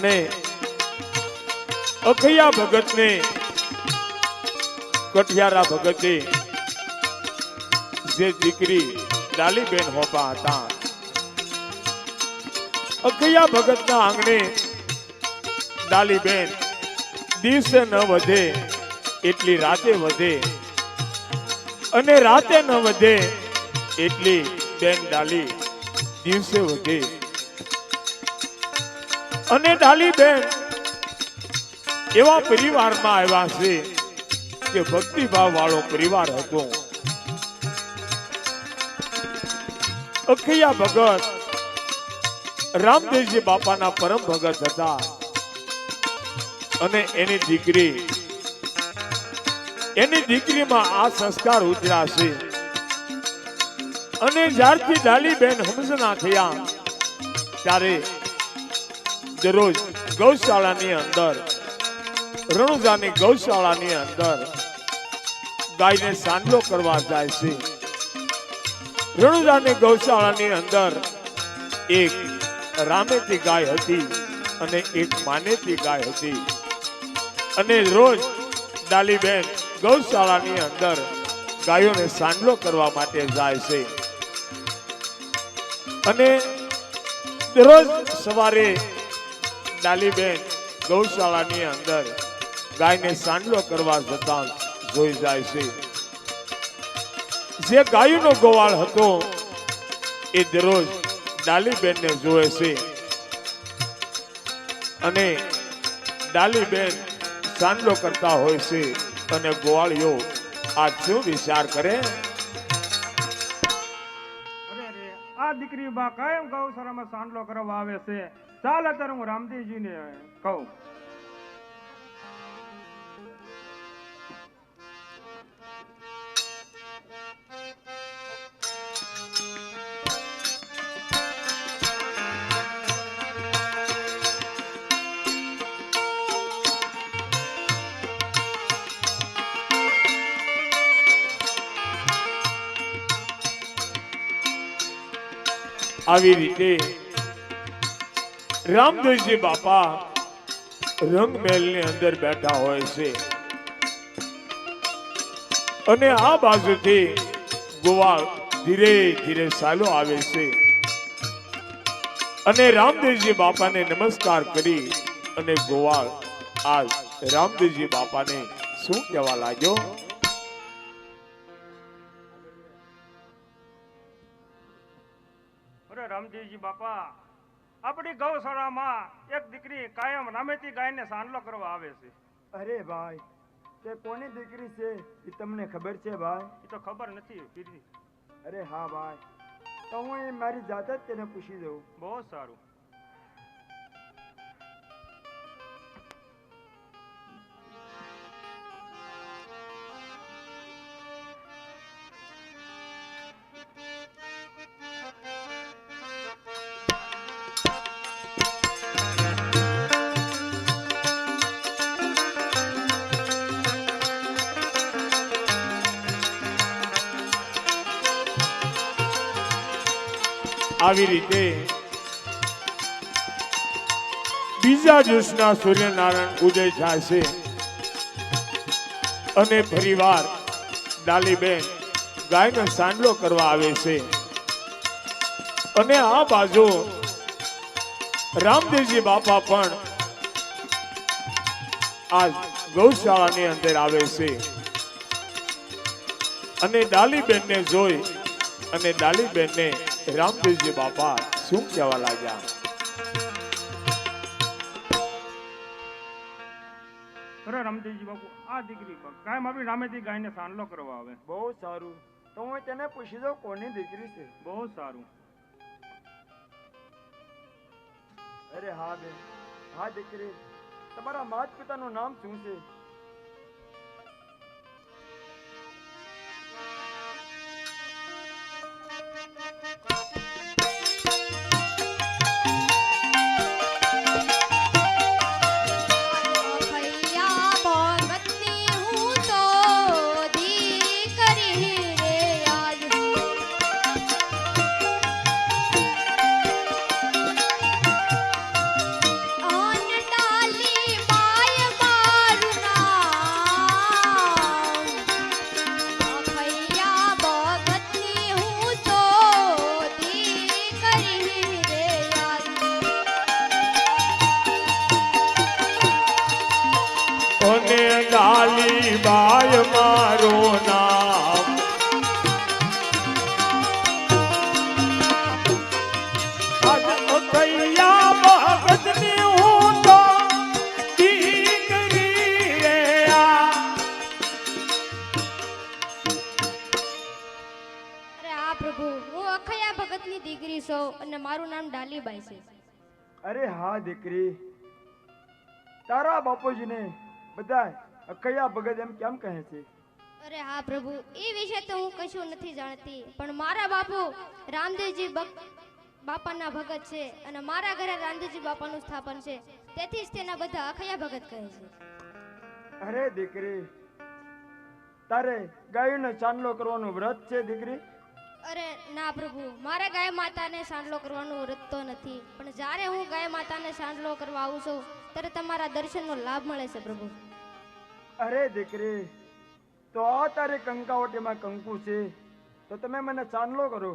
અને અખૈયા ભગતને કઠિયારા ભગતે જે દીકરી ડાલીબેન હોપા હતા, અખૈયા ભગતના આંગણે ડાલીબેન દિવસે ન વધે એટલી રાતે વધે, અને રાતે ન વધે એટલી બેન ડાલી દિવસે વધે. અને ડાલીબેન એવા પરિવારમાં આવ્યા છે કે ભક્તિભાવ વાળો પરિવાર હતો. અખૈયા ભગત રામદેવજી બાપાના પરમ ભગત હતા, અને એની દીકરીમાં આ સંસ્કાર ઉતર્યા છે. અને જ્યારથી ડાલીબેન હમસના થયા ત્યારે દરરોજ ગૌશાળાની અંદર, રણુજાની ગૌશાળાની અંદર ગાયને સાંડલો કરવા જાય છે. રણુજાની ગૌશાળાની અંદર એક રામેતી ગાય હતી અને એક માનેતી ગાય હતી. અને રોજ ડાલીબેન ગૌશાળાની અંદર ગાયોને સાંડલો કરવા માટે જાય છે. અને દરરોજ સવારે ડાલીબેન ગૌશાળાની અંદર ગાયને સાંડલો કરવા જતા જોઈ જાય છે. જે ગાયનો ગોવાળ હતો એ દરરોજ ડાલીબેનને જોવે છે. અને ડાલીબેન સાંડલો કરતા હોય છે, અને ગોવાળિયો આ શું વિચાર કરે? આ દીકરી બા કાયમ ગૌશાળામાં સાંડલો કરવા આવે છે. ચાલ અત્યારે હું રામદેવજીને કહું. આવી રીતે રામદેવજી બાપા રંગમહેલની અંદર બેઠા હોય છે, અને આ બાજુથી ગોવાળ ધીરે ધીરે ચાલો આવે છે. અને રામદેવજી બાપાને નમસ્કાર કરી અને ગોવાળ આ રામદેવજી બાપાને શું કહેવા લાગ્યો? રામદેવજી બાપા, આપણી ગૌશાળામાં એક દીકરી કાયમ રામેતી ગાયને સાંડલો કરવા આવે છે. અરે ભાઈ, તે કોની દીકરી છે એ તમને ખબર છે ભાઈ? એ તો ખબર નથી પીરજી. અરે હા ભાઈ, તો હું મારી જાતે જ તેને પૂછી દઉં. બહુ સારું. આવી રીતે બીજા દિવસના સૂર્યનારાયણ ઉદય થાય છે, અને ફરીવાર ડાલીબેન ગાયનો સાંડલો કરવા આવે છે. અને આ બાજુ રામદેવજી બાપા પણ આ ગૌશાળાની અંદર આવે છે. અને ડાલીબેનને જોઈ અને ડાલીબેનને રામદેવજી બાપા શું કહેવા લાગ્યા? અરે રામદેવજી બાપુ, આ દીકરી કાયમ આપણી રામેતી ગાયને સાંડલો કરવા આવે. બહુ સારું, તો હું તેને પૂછી દઉં કોની દીકરી છે. બહુ સારું. અરે હા બેન, હા દીકરી, તમારા માતા પિતાનું નામ શું છે? on ડાલી બાય મારું નામ આજ અખૈયા ભગતની હું તો દીકરી રે આ. અરે હા પ્રભુ, હું અખયા ભગતની દીકરી છું અને મારું નામ ડાલીબાઈ છે. અરે હા દીકરી, તારા બાપુજીને બધા અખૈયા ભગત એમ કેમ કહે છે? અરે હા પ્રભુ, એ વિશે તો હું કશું નથી જાણતી, પણ મારા બાપુ રામદેવજી બાપાના ભગત છે અને મારા ઘરે રામદેવજી બાપાનું સ્થાપન છે, તેથી જ તેના બધા અખયા ભગત કહે છે. અરે દીકરી, તારે ગાયોનો ચાંદલો કરવાનો વ્રત છે દીકરી? અરે ના પ્રભુ, મારે ગાય માતાને સાંડલો કરવાનું વ્રત તો નથી, પણ જ્યારે હું ગાય માતાને સાંડલો કરવા આવું છું ત્યારે તમારા દર્શનનો લાભ મળે છે પ્રભુ. અરે દીકરી, તો આ તારે કંકાવટીમાં કંકુ છે, તો તમે મને ચાંદલો કરો.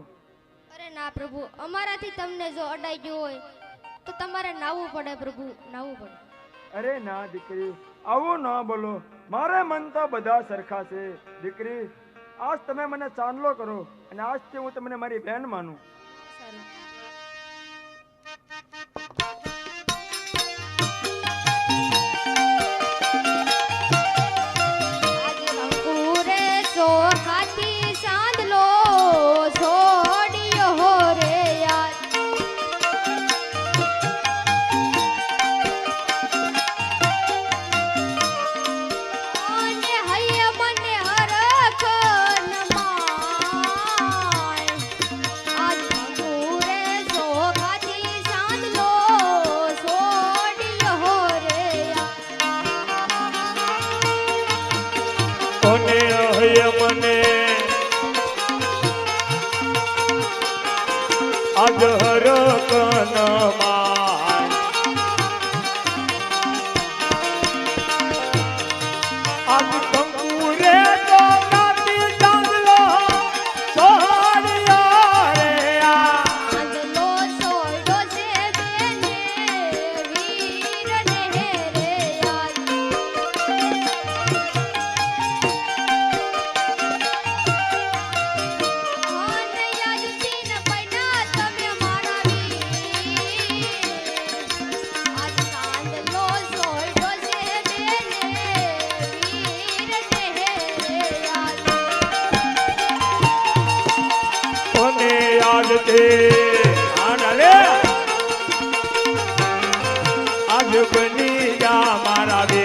અરે ના પ્રભુ, અમારાથી તમને જો અડાઈ ગયું હોય તો તમારે નાવું પડે પ્રભુ, નાવું પડે. અરે ના દીકરી, આવું ના બોલો, મારે મન તો બધા સરખા છે દીકરી. આજ તમે મને ચાંદલો કરો અને આજથી હું તમને મારી બહેન માનું. સારું. આજ અંકુરે સોખાથી સાંદલો છોડ્યો રે યાર. અને હૈયે મને હરખ ન માય. આજ અંકુરે સોખાથી સાંદલો છોડ્યો રે યાર. અને હૈ મને આજ હરક ન માય. આજ કંકુ રે તો રાતી ચાંદલો સોહળિયો રે આ. ચાંદલો સોયડો છે બેને વીરને રે યાર. મને યાદથી ન પૈના તમે મારા વીર. આજ ચાંદલો સોયડો છે બેને વીરને રે યાર. અને આજ તે આનલે આજ બની જા મારા બે.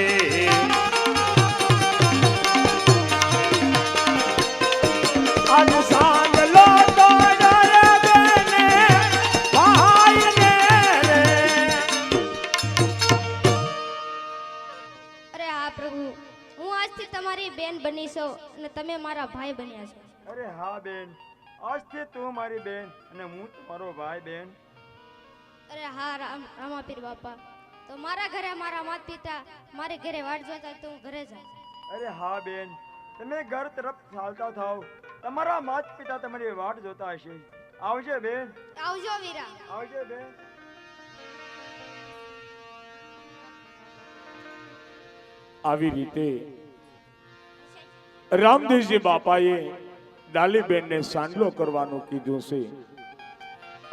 આજ સાંજલો તો ડરે બેને ભાઈને રે. અરે હા પ્રભુ, હું આજથી તમારી બેન બની છું અને તમે મારા ભાઈ બન્યા છો. અરે હા બેન, આજથી તું મારી બેન અને હું તમારો ભાઈ બેન. અરે હા રામાપીર બાપા, તો મારા ઘરે મારા માતા પિતા મારે ઘરે વાટ જોતા હોય તો હું ઘરે જાઉં. અરે હા બેન, તમે ઘર તરફ ચાલતા થાવ, તમારા માતા પિતા તમારી વાટ જોતા હશે. આવજે બેન, આવજો વીરા. આવજે બેન. આવી રીતે રામદેવજી બાપાએ ડાલીબેનને સાંડલો કરવાનું કીધું છે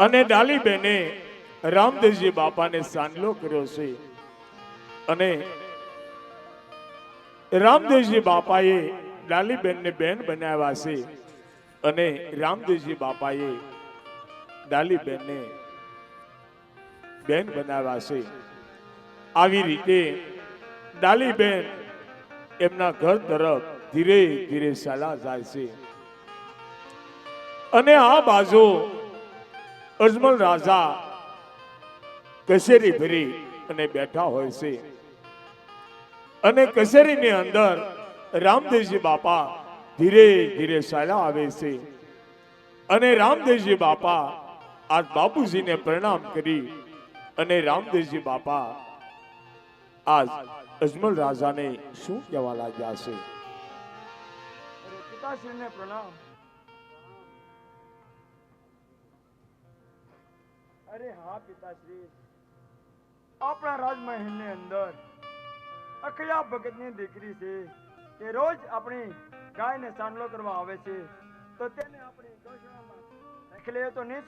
અને ડાલીબેને રામદેવજી બાપાને સાંડલો કર્યો છે અને રામદેવજી બાપાએ ડાલીબેનને બેન બનાવ્યા છે અને રામદેવજી બાપાએ ડાલીબેનને બેન બનાવ્યા છે. આવી રીતે ડાલીબેન એમના ઘર તરફ ધીરે ધીરે ચાલા જાય છે અને આ બાજુ અજમલ રાજા કચેરી ભરી અને બેઠા હોય છે અને કચેરીની અંદર રામદેવજી બાપા ધીરે ધીરે ચાલ્યા આવે છે અને રામદેવજી બાપા આ બાપુજીને પ્રણામ કરી અને રામદેવજી બાપા આજ અજમલ રાજાને શું કહેવા લાગ્યા છે? અરે પિતાશ્રીને પ્રણામ. અરે હા પિતાશ્રી, આપણા રાજમહેલની અંદર અખયા ભગતની દીકરી છે કે રોજ આપણી ગાયને ચાંદલો કરવા આવે છે, તો તેને આપણી ગૌશાળામાં રાખી લઈએ તો નહીં